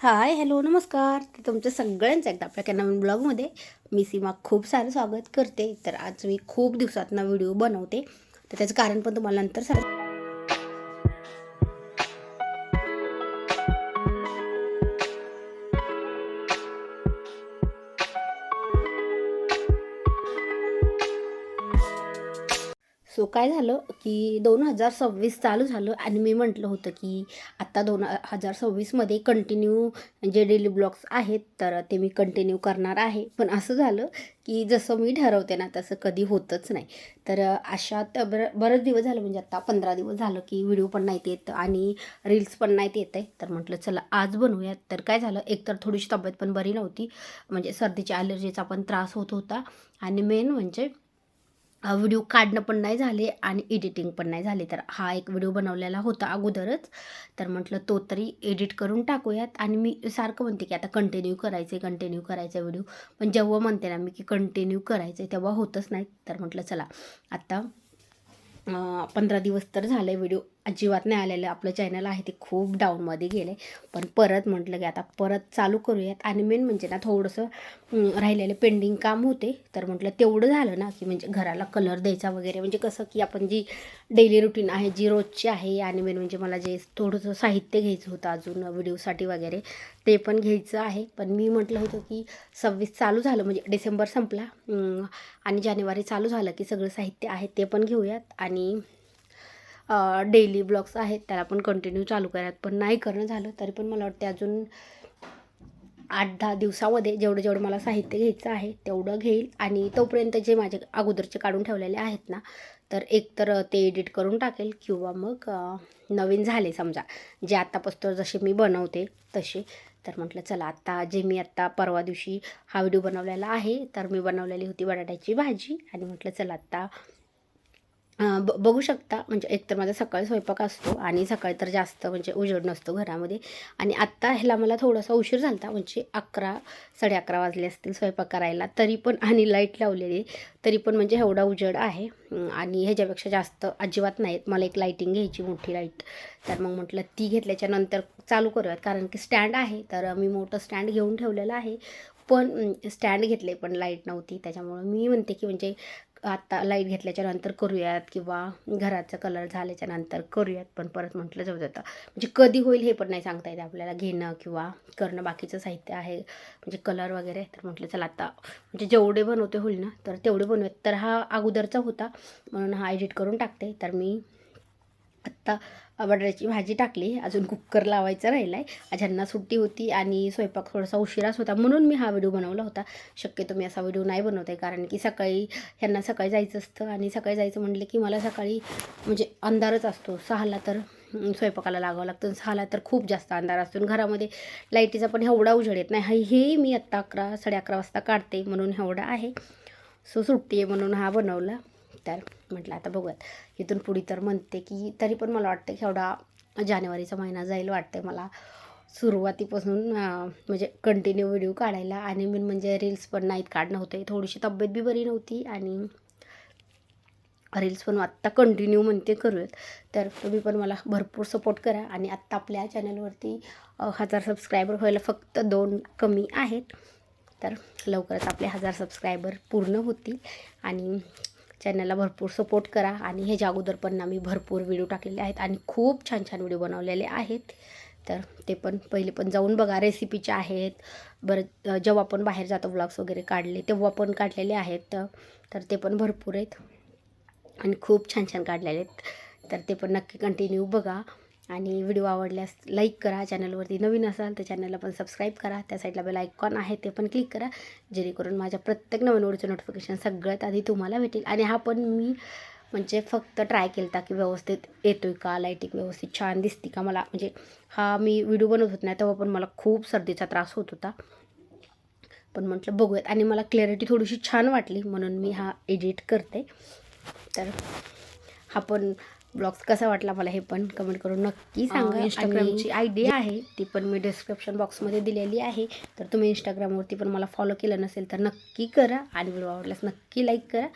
Hi hello नमस्कार. तर तुमचं सगळ्यांचं एकदा आपल्या नवीन ब्लॉगमध्ये मी सीमा खूप सारं स्वागत करते. तर आज मी खूप दिवसातनं व्हिडिओ बनवते, तर त्याचं कारण पण तुम्हाला नंतर सांगते. सो काय झालं की 2026 चालू झालं आणि मी म्हटलं होतं की आत्ता 2026मध्ये कंटिन्यू जे डेली ब्लॉग्स आहेत तर ते मी कंटिन्यू करणार आहे. पण असं झालं की जसं मी ठरवते ना तसं कधी होतच नाही. तर अशात बरेच दिवस झालं, म्हणजे आत्ता 15 दिवस झालं की व्हिडिओ पण नाहीत येत आणि रील्स पण नाहीत येत आहे. तर म्हटलं चला आज बनवूयात. तर काय झालं, एकतर थोडीशी तब्येत पण बरी नव्हती, म्हणजे सर्दीच्या ॲलर्जीचा पण त्रास होत होता आणि मेन म्हणजे व्हिडिओ काढणं पण नाही झाले आणि एडिटिंग पण नाही झाले. तर हा एक व्हिडिओ बनवलेला होता अगोदरच, तर म्हटलं तो तरी एडिट करून टाकूयात. आणि मी सारखं म्हणते की आता कंटिन्यू करायचं व्हिडिओ, पण जेव्हा म्हणते ना मी की कंटिन्यू करायचं तेव्हा होतच नाही. तर म्हटलं चला आता 15 दिवस तर झाले व्हिडिओ अजिबात नाही आलेलं. आपलं चॅनल आहे ते खूप डाऊनमध्ये गेले, पण परत म्हटलं की आता परत चालू करूयात. आणि मेन म्हणजे ना थोडंसं राहिलेलं पेंडिंग काम होते, तर म्हटलं तेवढं झालं ना की म्हणजे घराला कलर द्यायचा वगैरे, म्हणजे कसं की आपण जी डेली रुटीन आहे जी रोजची आहे. आणि मेन म्हणजे मला जे थोडंसं साहित्य घ्यायचं होतं अजून व्हिडिओसाठी वगैरे ते पण घ्यायचं आहे. पण मी म्हटलं होतं की 26 चालू झालं म्हणजे डिसेंबर संपला आणि जानेवारी चालू झालं की सगळं साहित्य आहे ते पण घेऊयात आणि डेली ब्लॉग्स आहेत त्याला पण कंटिन्यू चालू करायत. पण नाही करणं झालं, तरी पण मला वाटते अजून 8-10 दिवसामध्ये जेवढं मला साहित्य घ्यायचं आहे तेवढं घेईल. आणि तोपर्यंत जे माझे अगोदरचे काढून ठेवलेले आहेत ना, तर एकतर ते एडिट करून टाकेल किंवा मग नवीन झाले समजा जे आत्तापासून जसे मी बनवते तसे. तर म्हटलं चला आता जे मी आत्ता परवा दिवशी हा व्हिडिओ बनवलेला आहे, तर मी बनवलेली होती बटाट्याची भाजी. आणि म्हटलं चला आत्ता बघू शकता, म्हणजे एकतर माझा सकाळी स्वयंपाक असतो आणि सकाळी तर जास्त म्हणजे उजेड नसतो घरामध्ये. आणि आत्ता ह्याला मला थोडासा उशीर झाला होता, म्हणजे 11-11:30 वाजले असतील स्वयंपाक करायला तरी पण. आणि लाईट लावलेली तरी पण म्हणजे एवढा उजेड आहे आणि ह्याच्यापेक्षा जास्त अजिबात नाहीत. मला एक लाईटिंग घ्यायची मोठी लाईट, तर मग म्हटलं ती घेतल्याच्या नंतर चालू करूयात. कारण की स्टँड आहे, तर मी मोठं स्टँड घेऊन ठेवलेलं आहे. पण स्टँड घेतले पण लाईट नव्हती, त्याच्यामुळं मी म्हणते की म्हणजे आत्ता लाईट घेतल्याच्या नंतर करूयात किंवा घराचा कलर झाल्याच्या नंतर करूयात. पण परत म्हटलं जाऊ द्या, म्हणजे कधी होईल हे पण नाही सांगता येते आपल्याला, घेणं किंवा करणं बाकीचं साहित्य आहे म्हणजे कलर वगैरे. तर म्हटलं चला आता म्हणजे जेवढे बनवते होईल ना तर तेवढे बनवूयात. तर हा अगोदरचा होता म्हणून हा एडिट करून टाकते. तर मी आत्ता बटाट्याची भाजी टाकली, अजून कुकर लावायचं राहिलं आहे. ज्यांना सुट्टी होती आणि स्वयंपाक थोडासा उशिराच होता म्हणून मी हा व्हिडिओ बनवला होता. शक्यतो मी असा व्हिडिओ नाही बनवत आहे, कारण की ह्यांना सकाळी जायचं असतं आणि सकाळी जायचं म्हटलं की मला सकाळी म्हणजे अंधारच असतो. 6ला तर स्वयंपाकाला लागावं लागतं, 6ला तर खूप जास्त अंधार असतो. घरामध्ये लाईटीचा पण एवढा उजेड येत नाही. हे मी आत्ता 11-11:30 वाजता काढते म्हणून एवढा आहे. सो सुट्टी आहे म्हणून हा बनवला. तर म्हटलं आता बघूयात इथून पुढे. तर म्हणते की तरी पण मला वाटतं की एवढा जानेवारीचा महिना जाईल वाटते मला सुरुवातीपासून म्हणजे कंटिन्यू व्हिडिओ काढायला. आणि मेन म्हणजे रील्स पण नाहीत काढणं होते, थोडीशी तब्येत बी बरी नव्हती आणि रील्स पण आत्ता कंटिन्यू म्हणते करूयात. तर तुम्ही पण मला भरपूर सपोर्ट करा. आणि आत्ता आपल्या चॅनलवरती 1000 सबस्क्रायबर व्हायला फक्त 2 कमी आहेत. तर लवकरच आपले 1000 सबस्क्रायबर पूर्ण होतील आणि चॅनलला भरपूर सपोर्ट करा. आणि ह्याच्या अगोदर पण ना मी भरपूर व्हिडिओ टाकलेले आहेत आणि खूप छान छान व्हिडिओ बनवलेले आहेत. तर ते पण पहिले पण जाऊन बघा, रेसिपीचे आहेत. बरं जेव्हा आपण बाहेर जातो व्लॉग्स वगैरे काढले तेव्हा पण काढलेले आहेत, तर ते पण भरपूर आहेत आणि खूप छान छान काढलेले आहेत. तर ते पण नक्की कंटिन्यू बघा. आणि व्हिडिओ आवडल्यास लाईक करा. चॅनलवरती नवीन असाल तर चॅनलला पण सबस्क्राईब करा. त्या साईडला बेल आयकॉन आहे ते पण क्लिक करा, जेणेकरून माझ्या प्रत्येक नवीन व्हिडिओचं नोटिफिकेशन सगळ्यात आधी तुम्हाला भेटेल. आणि हा पण मी म्हणजे फक्त ट्राय केला होता की व्यवस्थित येतो आहे का, लाईटिंग व्यवस्थित छान दिसते का मला. म्हणजे हा मी व्हिडिओ बनवत होत नाही तेव्हा पण मला खूप सर्दीचा त्रास होत होता, पण म्हटलं बघूयात. आणि मला क्लॅरिटी थोडीशी छान वाटली म्हणून मी हा एडिट करते. तर हा पण ब्लॉग्स कसा वाटला मला हे पण कमेंट करून नक्की सांगा. इंस्टाग्रामची आयडी आहे ती पण मी डिस्क्रिप्शन बॉक्समध्ये दिलेली आहे, तर तुम्ही इंस्टाग्रामवरती पण मला फॉलो केलं नसेल तर नक्की करा. आणि व्हिडिओ आवडल्यास नक्की लाईक करा